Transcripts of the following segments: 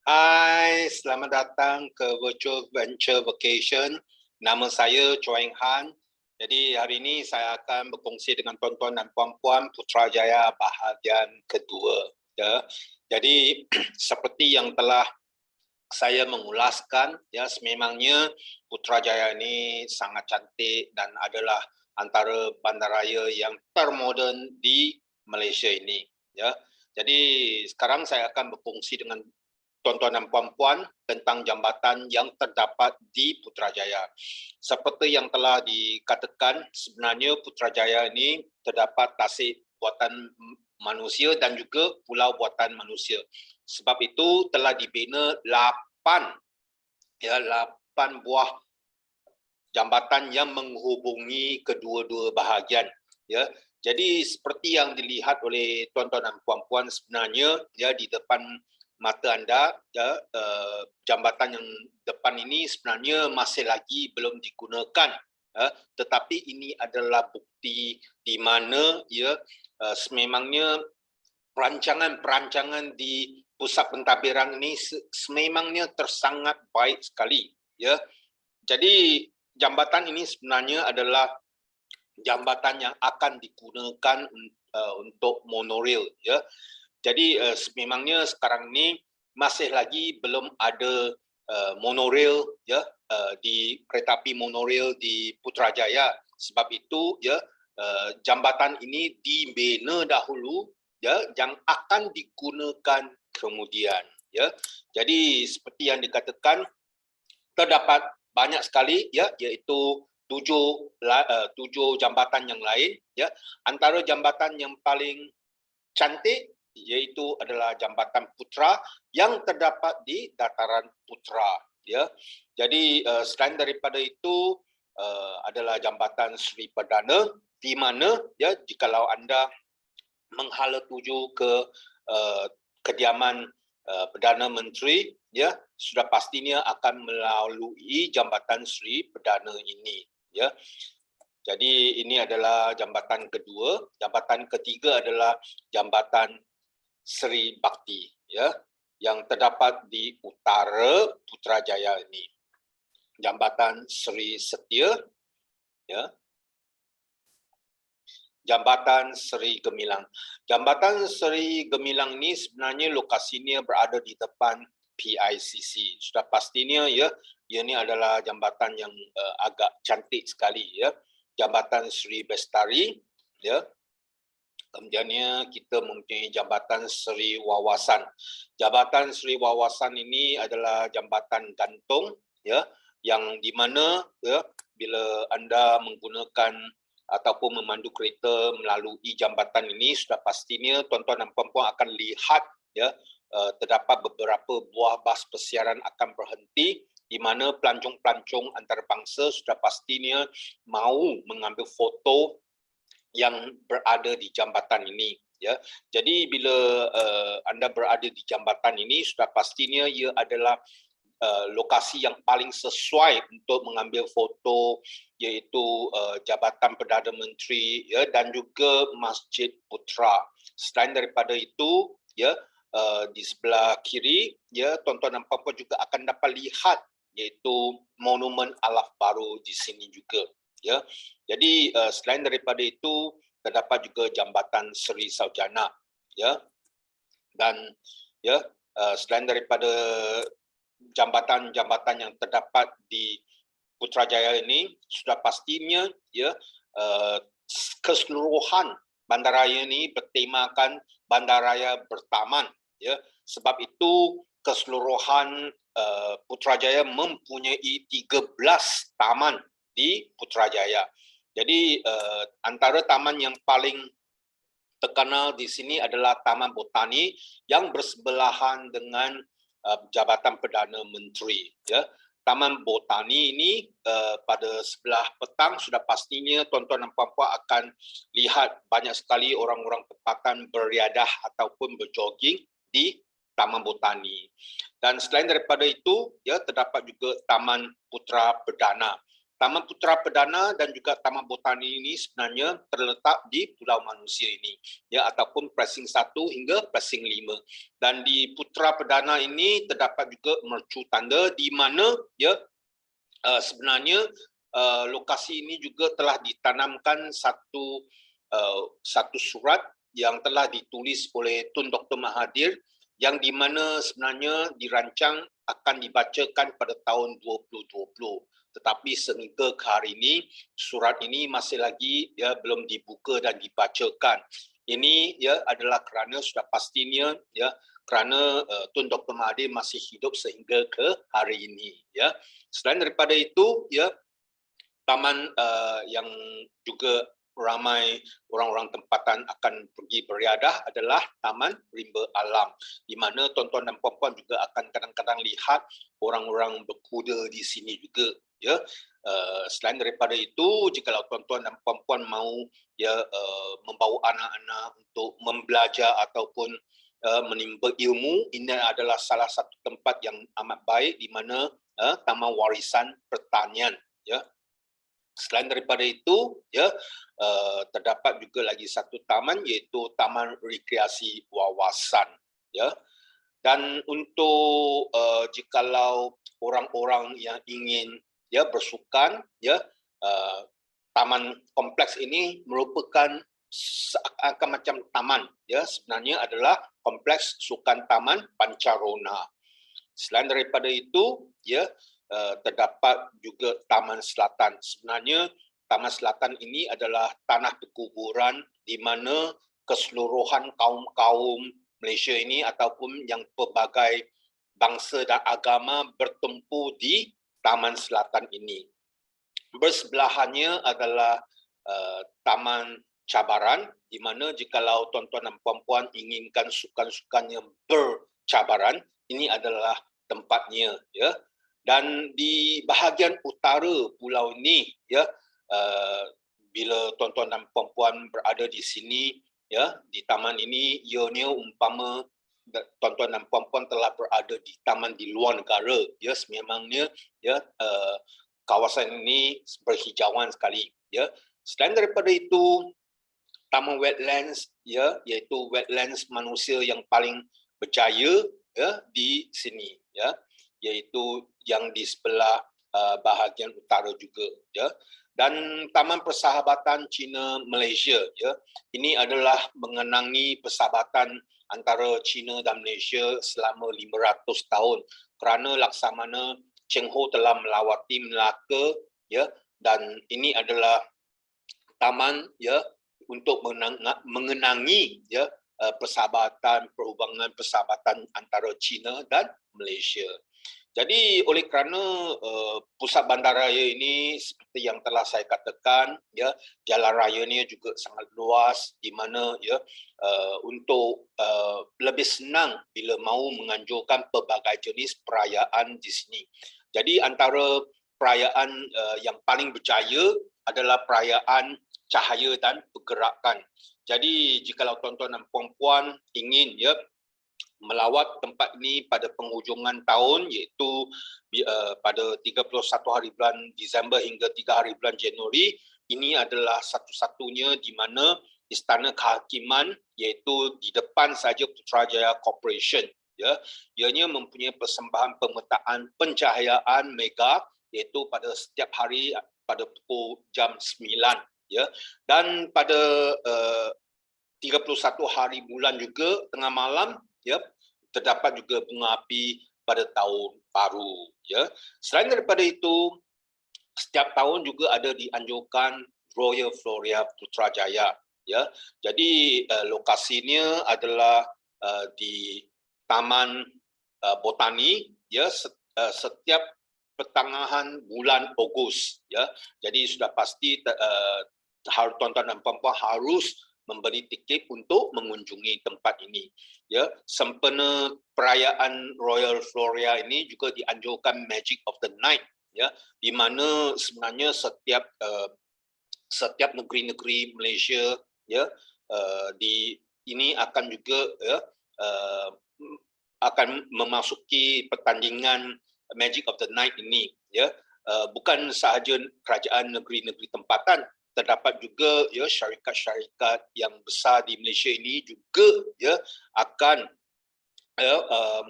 Hai, selamat datang ke Virtual Venture Vacation. Nama saya Chua Eng Han. Jadi hari ini saya akan berkongsi dengan tuan-tuan dan puan-puan Putrajaya bahagian kedua. Ya. Jadi seperti yang telah saya mengulaskan, ya sememangnya Putrajaya ini sangat cantik dan adalah antara bandaraya yang termoden di Malaysia ini. Ya. Jadi sekarang saya akan berkongsi dengan tuan-tuan dan puan-puan tentang jambatan yang terdapat di Putrajaya. Seperti yang telah dikatakan, sebenarnya Putrajaya ini terdapat tasik buatan manusia dan juga pulau buatan manusia. Sebab itu telah dibina 8 buah jambatan yang menghubungi kedua-dua bahagian. Ya, jadi seperti yang dilihat oleh tuan-tuan dan puan-puan sebenarnya ya di depan mata anda, ya, jambatan yang depan ini sebenarnya masih lagi belum digunakan, ya, tetapi ini adalah bukti di mana ya sememangnya perancangan di pusat pentadbiran ini sememangnya tersangat baik sekali. Ya, jadi jambatan ini sebenarnya adalah jambatan yang akan digunakan untuk monorail. Ya, jadi sememangnya sekarang ini masih lagi belum ada monorail ya di kereta api monorail di Putrajaya. Sebab itu ya jambatan ini dibina dahulu ya yang akan digunakan kemudian ya. Jadi seperti yang dikatakan terdapat banyak sekali ya iaitu tujuh jambatan yang lain ya. Antara jambatan yang paling cantik iaitu adalah Jambatan Putra yang terdapat di dataran Putra ya. Jadi selain daripada itu adalah Jambatan Sri Perdana di mana ya jikalau anda menghala tuju ke kediaman Perdana Menteri ya sudah pastinya akan melalui Jambatan Sri Perdana ini ya. Jadi ini adalah jambatan kedua. Jambatan ketiga adalah Jambatan Sri Bakti ya yang terdapat di utara Putrajaya ini. Jambatan Sri Setia ya. Jambatan Sri Gemilang. Jambatan Sri Gemilang ini sebenarnya lokasinya berada di depan PICC. Sudah pastinya ya, ini adalah jambatan yang agak cantik sekali ya. Jambatan Sri Bestari ya. Kemudiannya kita mempunyai Jambatan Sri Wawasan. Jambatan Sri Wawasan ini adalah jambatan gantung ya yang di mana ya bila anda menggunakan ataupun memandu kereta melalui jambatan ini sudah pastinya tuan-tuan dan puan-puan akan lihat ya terdapat beberapa buah bas persiaran akan berhenti di mana pelancong-pelancong antarabangsa sudah pastinya mahu mengambil foto yang berada di jambatan ini ya. Jadi bila anda berada di jambatan ini sudah pastinya ia adalah lokasi yang paling sesuai untuk mengambil foto iaitu Jabatan Perdana Menteri ya dan juga Masjid Putra. Selain daripada itu ya di sebelah kiri ya tuan-tuan dan puan-puan juga akan dapat lihat iaitu Monumen Alaf Baru di sini juga ya. Jadi selain daripada itu terdapat juga Jambatan Sri Saujana ya. Dan ya selain daripada jambatan-jambatan yang terdapat di Putrajaya ini sudah pastinya ya keseluruhan bandaraya ini bertemakan bandaraya bertaman ya. Sebab itu keseluruhan Putrajaya mempunyai 13 taman di Putrajaya. Jadi antara taman yang paling terkenal di sini adalah Taman Botani yang bersebelahan dengan Jabatan Perdana Menteri ya. Taman Botani ini pada sebelah petang sudah pastinya tuan-tuan dan puan-puan akan lihat banyak sekali orang-orang tempatan beriadah ataupun berjoging di Taman Botani. Dan selain daripada itu ya terdapat juga Taman Putra Perdana. Taman Putra Perdana dan juga Taman Botani ini sebenarnya terletak di Pulau Manusia ini, ya, ataupun precinct 1 hingga precinct 5. Dan di Putra Perdana ini terdapat juga mercu tanda di mana, ya, sebenarnya lokasi ini juga telah ditanamkan satu surat yang telah ditulis oleh Tun Dr. Mahathir, yang di mana sebenarnya dirancang akan dibacakan pada tahun 2020. Tetapi sehingga ke hari ini, surat ini masih lagi, ya, belum dibuka dan dibacakan. Ini, ya, adalah kerana sudah pastinya, ya, kerana Tun Dr. Mahathir masih hidup sehingga ke hari ini, ya. Selain daripada itu, ya, taman yang juga ramai orang-orang tempatan akan pergi beriadah adalah Taman Rimba Alam, di mana tuan-tuan dan puan-puan juga akan kadang-kadang lihat orang-orang berkuda di sini juga, ya. Selain daripada itu, jika tuan-tuan dan puan-puan mahu, ya, membawa anak-anak untuk membelajar ataupun menimba ilmu, ini adalah salah satu tempat yang amat baik, di mana Taman Warisan Pertanian, ya. Selain daripada itu, ya, terdapat juga lagi satu taman, iaitu Taman Rekreasi Wawasan, ya. Dan untuk jikalau orang-orang yang ingin, ya, bersukan, ya, taman kompleks ini merupakan seakan macam taman, ya, sebenarnya adalah kompleks sukan taman pancarona. Selain daripada itu, ya, terdapat juga Taman Selatan. Sebenarnya Taman Selatan ini adalah tanah perkuburan di mana keseluruhan kaum-kaum Malaysia ini ataupun yang pelbagai bangsa dan agama bertumpu di Taman Selatan ini. Bersebelahannya adalah Taman Cabaran, di mana jikalau tuan-tuan dan puan-puan inginkan sukan-sukan yang bercabaran, ini adalah tempatnya, ya. Dan di bahagian utara pulau ini, ya, bila tuan-tuan dan puan-puan berada di sini, ya, di taman ini, ianya umpama tuan-tuan dan puan-puan telah berada di taman di luar negara, ya. Sememangnya, ya, kawasan ini berhijauan sekali, ya. Selain daripada itu, Taman Wetlands, ya, iaitu wetlands manusia yang paling berjaya, ya, di sini, ya, iaitu yang di sebelah bahagian utara juga, ya. Dan Taman Persahabatan China Malaysia, ya, ini adalah mengenangi persahabatan antara China dan Malaysia selama 500 tahun, kerana Laksamana Cheng Ho telah melawati Melaka, ya, dan ini adalah taman, ya, untuk mengenangi, ya, persahabatan, perhubungan persahabatan antara China dan Malaysia. Jadi oleh kerana pusat bandaraya ini seperti yang telah saya katakan, ya, jalan rayanya juga sangat luas, di mana, ya, untuk lebih senang bila mahu menganjurkan pelbagai jenis perayaan di sini. Jadi antara perayaan yang paling berjaya adalah perayaan cahaya dan pergerakan. Jadi jikalau tuan-tuan dan puan-puan ingin, ya, melawat tempat ini pada penghujungan tahun, iaitu pada 31 hari bulan Disember hingga 3 hari bulan Januari, ini adalah satu-satunya di mana Istana Kehakiman, iaitu di depan saja Putrajaya Corporation, ya, ianya mempunyai persembahan pemetaan pencahayaan mega, iaitu pada setiap hari pada pukul jam 9, ya. Dan pada 31 hari bulan juga tengah malam, ya, terdapat juga bunga api pada tahun baru, ya. Selain daripada itu, setiap tahun juga ada dianjurkan Royal Floria Putrajaya, ya. Jadi lokasinya adalah di Taman Botani, ya, setiap pertengahan bulan Ogos, ya. Jadi sudah pasti tuan-tuan dan puan-puan harus membeli tiket untuk mengunjungi tempat ini, ya. Sempena perayaan Royal Floria ini juga dianjurkan Magic of the Night, ya, di mana sebenarnya setiap negeri-negeri Malaysia, ya, di ini akan juga, ya, akan memasuki pertandingan Magic of the Night ini, ya. bukan sahaja kerajaan negeri-negeri tempatan, terdapat juga ya syarikat-syarikat yang besar di Malaysia ini juga ya akan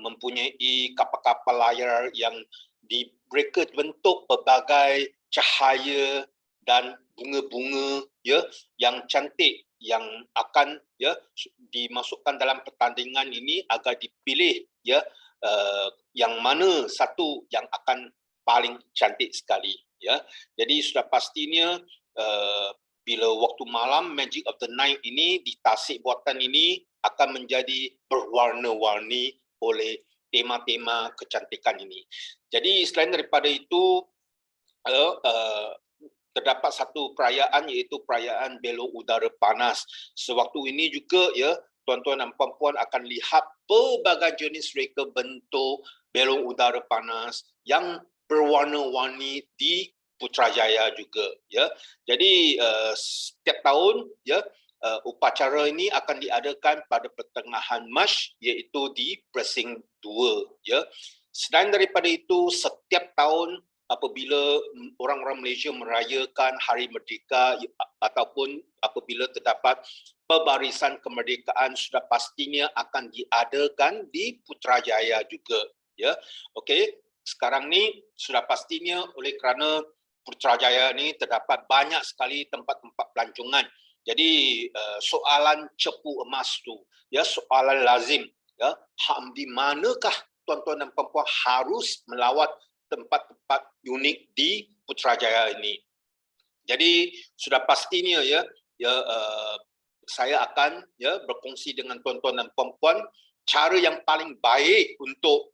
mempunyai kapal-kapal layar yang mereka bentuk pelbagai cahaya dan bunga-bunga ya yang cantik yang akan ya dimasukkan dalam pertandingan ini agar dipilih ya yang mana satu yang akan paling cantik sekali ya. Jadi sudah pastinya bila waktu malam Magic of the Night ini di tasik buatan ini akan menjadi berwarna-warni oleh tema-tema kecantikan ini. Jadi selain daripada itu terdapat satu perayaan iaitu perayaan belok udara panas. Sewaktu ini juga ya tuan-tuan dan puan-puan akan lihat pelbagai jenis reka bentuk belok udara panas yang berwarna-warni di Putrajaya juga ya. Jadi setiap tahun ya upacara ini akan diadakan pada pertengahan Mac iaitu di Precinct 2 ya. Selain daripada itu setiap tahun apabila orang-orang Malaysia merayakan Hari Merdeka ataupun apabila terdapat pembarisan kemerdekaan sudah pastinya akan diadakan di Putrajaya juga ya. Okey, sekarang ni sudah pastinya oleh kerana Putrajaya ni terdapat banyak sekali tempat-tempat pelancongan. Jadi soalan cepu emas tu ya soalan lazim ya di manakah tuan-tuan dan puan-puan harus melawat tempat-tempat unik di Putrajaya ini. Jadi sudah pastinya ya saya akan ya berkongsi dengan tuan-tuan dan puan-puan cara yang paling baik untuk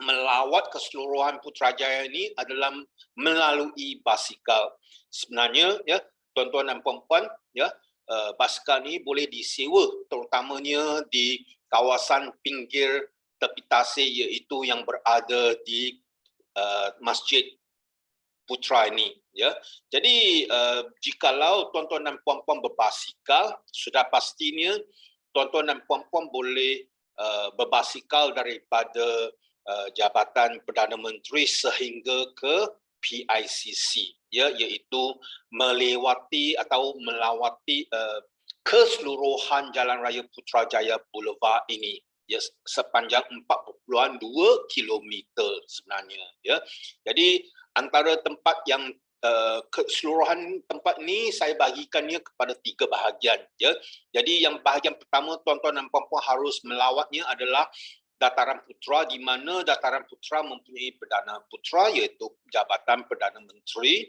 melawat keseluruhan Putrajaya ini adalah melalui basikal. Sebenarnya ya tuan-tuan dan puan-puan ya basikal ni boleh disewa terutamanya di kawasan pinggir tepi tasik iaitu yang berada di Masjid Putra ini ya. Jadi jikalau tuan-tuan dan puan-puan berbasikal sudah pastinya tuan-tuan dan puan-puan boleh berbasikal daripada Jabatan Perdana Menteri sehingga ke PICC ya iaitu melewati atau melawati keseluruhan Jalan Raya Putrajaya Boulevard ini ya sepanjang 4.2 kilometer sebenarnya ya. Jadi antara tempat yang keseluruhan tempat ni saya bagikannya kepada 3 bahagian ya. Jadi yang bahagian pertama tuan-tuan dan puan-puan harus melawatnya adalah Dataran Putra di mana Dataran Putra mempunyai Perdana Putra iaitu Jabatan Perdana Menteri.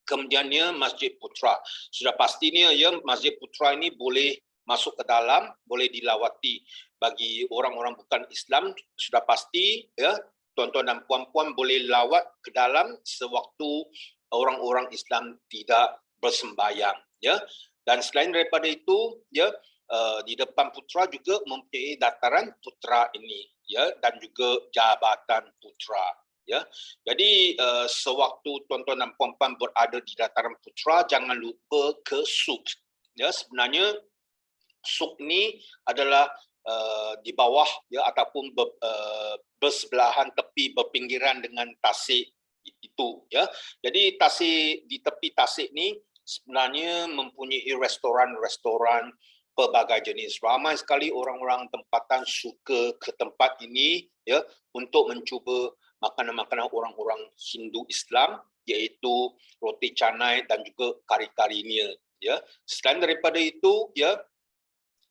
Kemudiannya Masjid Putra. Sudah pastinya ya Masjid Putra ini boleh masuk ke dalam, boleh dilawati. Bagi orang-orang bukan Islam sudah pasti ya tuan-tuan dan puan-puan boleh lawat ke dalam sewaktu orang-orang Islam tidak bersembahyang ya. Dan selain daripada itu ya di depan Putra juga mempunyai Dataran Putra ini ya dan juga Jabatan Putra ya. Jadi sewaktu tuan-tuan dan puan-puan berada di Dataran Putra jangan lupa ke suk ya. Sebenarnya suk ni adalah di bawah ya ataupun bersebelahan tepi berpinggiran dengan tasik itu ya. Jadi tasik di tepi tasik ni sebenarnya mempunyai restoran-restoran pelbagai jenis. Ramai sekali orang-orang tempatan suka ke tempat ini ya untuk mencuba makanan-makanan orang-orang Hindu Islam iaitu roti canai dan juga kari-karinya ya. Selain daripada itu ya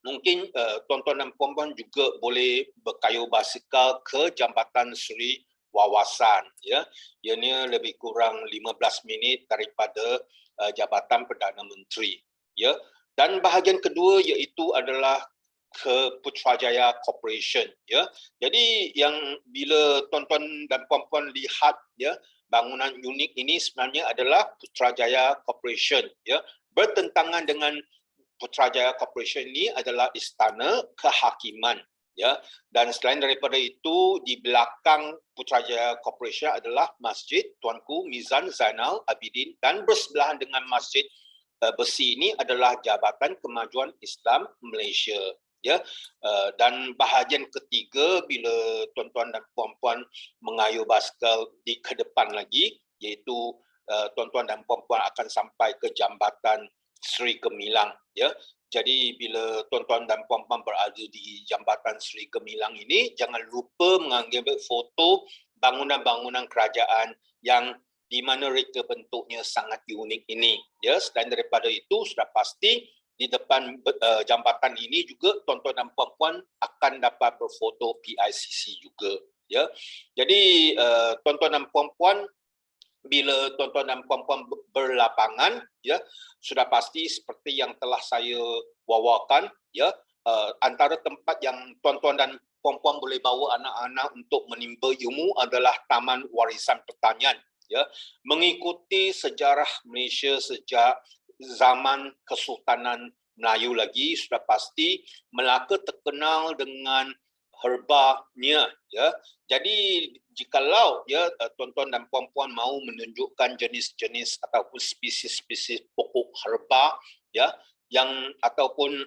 mungkin tuan-tuan dan puan-puan juga boleh berkayuh basikal ke Jambatan Seri Wawasan ya. Ianya lebih kurang 15 minit daripada Jabatan Perdana Menteri ya. Dan bahagian kedua iaitu adalah ke Putrajaya Corporation ya. Jadi yang bila tuan-tuan dan puan-puan lihat ya bangunan unik ini sebenarnya adalah Putrajaya Corporation ya. Bertentangan dengan Putrajaya Corporation ini adalah istana kehakiman ya. Dan selain daripada itu di belakang Putrajaya Corporation adalah Masjid Tuanku Mizan Zainal Abidin dan bersebelahan dengan Masjid besi ini adalah Jabatan Kemajuan Islam Malaysia ya. Dan bahagian ketiga bila tuan-tuan dan puan-puan mengayuh basikal di ke depan lagi iaitu tuan-tuan dan puan-puan akan sampai ke jambatan Seri Gemilang, ya. Jadi bila tuan-tuan dan puan-puan berada di jambatan Seri Gemilang ini, jangan lupa mengambil foto bangunan-bangunan kerajaan yang di mana reka bentuknya sangat unik ini, ya. Selain daripada itu, sudah pasti di depan jambatan ini juga tuan-tuan dan puan-puan akan dapat berfoto PICC juga, ya. Jadi tuan-tuan dan puan-puan, bila tuan-tuan dan puan-puan berlapangan, ya, sudah pasti seperti yang telah saya wawarkan, ya, antara tempat yang tuan-tuan dan puan-puan boleh bawa anak-anak untuk menimba ilmu adalah Taman Warisan Pertanian, ya. Mengikuti sejarah Malaysia sejak zaman Kesultanan Melayu lagi, sudah pasti Melaka terkenal dengan herbanya, ya. Jadi jikalau, ya, tuan-tuan dan puan-puan mahu menunjukkan jenis-jenis ataupun spesies-spesies pokok herba, ya, yang ataupun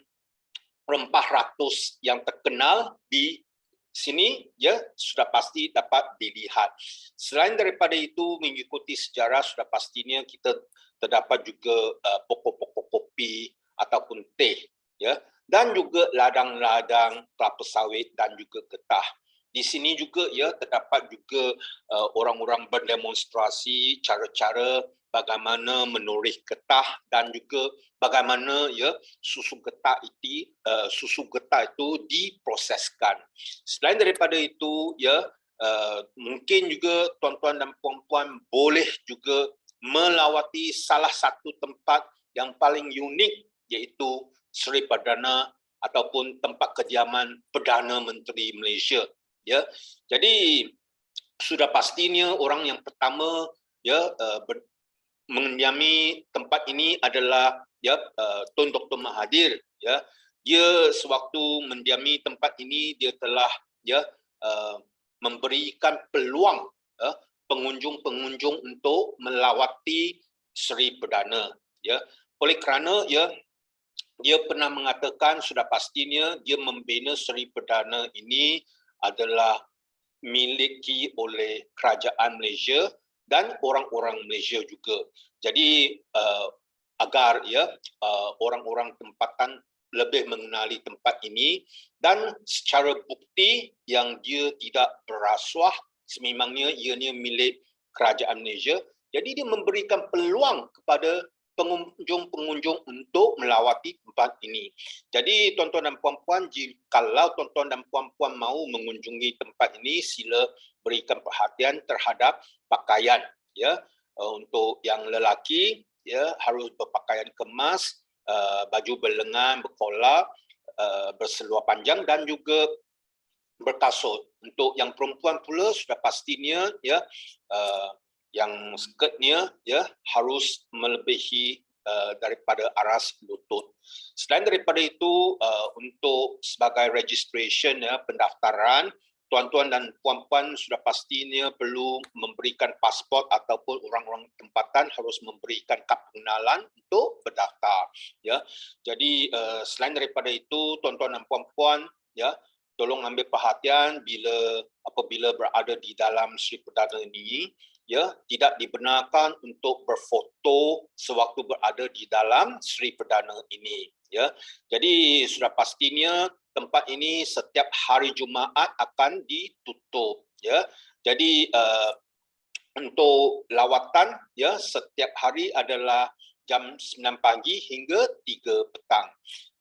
rempah ratus yang terkenal di sini, ya, sudah pasti dapat dilihat. Selain daripada itu, mengikuti sejarah, sudah pastinya kita terdapat juga pokok-pokok kopi ataupun teh, ya, dan juga ladang-ladang kelapa sawit dan juga getah. Di sini juga, ya, terdapat juga orang-orang berdemonstrasi cara-cara bagaimana menoreh getah dan juga bagaimana, ya, susu getah itu diproseskan. Selain daripada itu, ya, mungkin juga tuan-tuan dan puan-puan boleh juga melawati salah satu tempat yang paling unik, iaitu Seri Perdana ataupun tempat kediaman Perdana Menteri Malaysia, ya. Jadi sudah pastinya orang yang pertama, ya, mendiami tempat ini adalah, ya, Tun Dr. Mahathir, ya. Dia sewaktu mendiami tempat ini, dia telah, ya, memberikan peluang, ya, pengunjung-pengunjung untuk melawati Seri Perdana, ya. Oleh kerana, ya, dia pernah mengatakan sudah pastinya dia membina Seri Perdana ini adalah miliki oleh kerajaan Malaysia dan orang-orang Malaysia juga. Jadi agar, ya, orang-orang tempatan lebih mengenali tempat ini, dan secara bukti yang dia tidak berasuah, sememangnya ianya milik kerajaan Malaysia. Jadi dia memberikan peluang kepada pengunjung-pengunjung untuk melawati tempat ini. Jadi tuan-tuan dan puan-puan, jikalau tuan-tuan dan puan-puan mahu mengunjungi tempat ini, sila berikan perhatian terhadap pakaian, ya. Untuk yang lelaki, ya, harus berpakaian kemas, baju berlengan, berkolar, berseluar panjang dan juga berkasut. Untuk yang perempuan pula sudah pastinya, ya, yang skirtnya, ya, harus melebihi daripada aras lutut. Selain daripada itu, untuk sebagai registration, ya, pendaftaran, tuan-tuan dan puan-puan sudah pastinya perlu memberikan pasport ataupun orang-orang tempatan harus memberikan kad pengenalan untuk berdaftar, ya. Jadi selain daripada itu, tuan-tuan dan puan-puan, ya, tolong ambil perhatian apabila berada di dalam Seri Perdana ini, ya, tidak dibenarkan untuk berfoto sewaktu berada di dalam Seri Perdana ini, ya. Jadi sudah pastinya tempat ini setiap hari Jumaat akan ditutup, ya. Jadi untuk lawatan, ya, setiap hari adalah jam 9 pagi hingga 3 petang.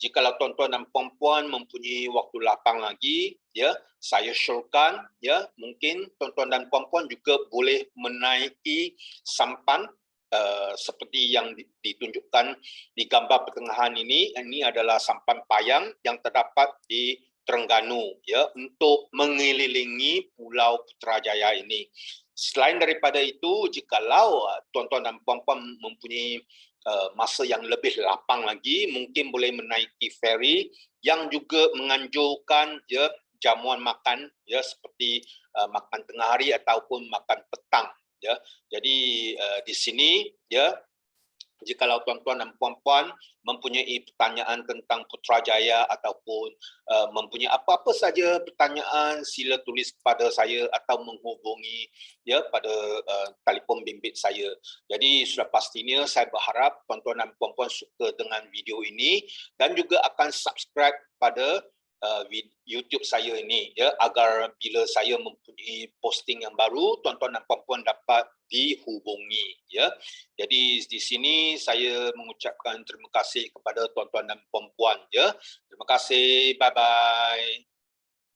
Jikalau tuan-tuan dan puan-puan mempunyai waktu lapang lagi, ya, saya syorkan, ya, mungkin tuan-tuan dan puan-puan juga boleh menaiki sampan seperti yang ditunjukkan di gambar pertengahan ini. Ini adalah sampan payang yang terdapat di Terengganu, ya, untuk mengelilingi Pulau Putrajaya ini. Selain daripada itu, jikalau tuan-tuan dan puan-puan mempunyai masa yang lebih lapang lagi, mungkin boleh menaiki feri yang juga menganjurkan, ya, jamuan makan, ya, seperti makan tengah hari ataupun makan petang, ya. Jadi di sini, ya, Jikalau tuan-tuan dan puan-puan mempunyai pertanyaan tentang Putrajaya ataupun mempunyai apa-apa saja pertanyaan, sila tulis kepada saya atau menghubungi ya pada telefon bimbit saya. Jadi sudah pastinya saya berharap tuan-tuan dan puan-puan suka dengan video ini dan juga akan subscribe pada YouTube saya ini ya, agar bila saya mempunyai posting yang baru, tuan-tuan dan puan-puan dapat dihubungi ya. Jadi di sini saya mengucapkan terima kasih kepada tuan-tuan dan puan-puan ya. Terima kasih. Bye bye.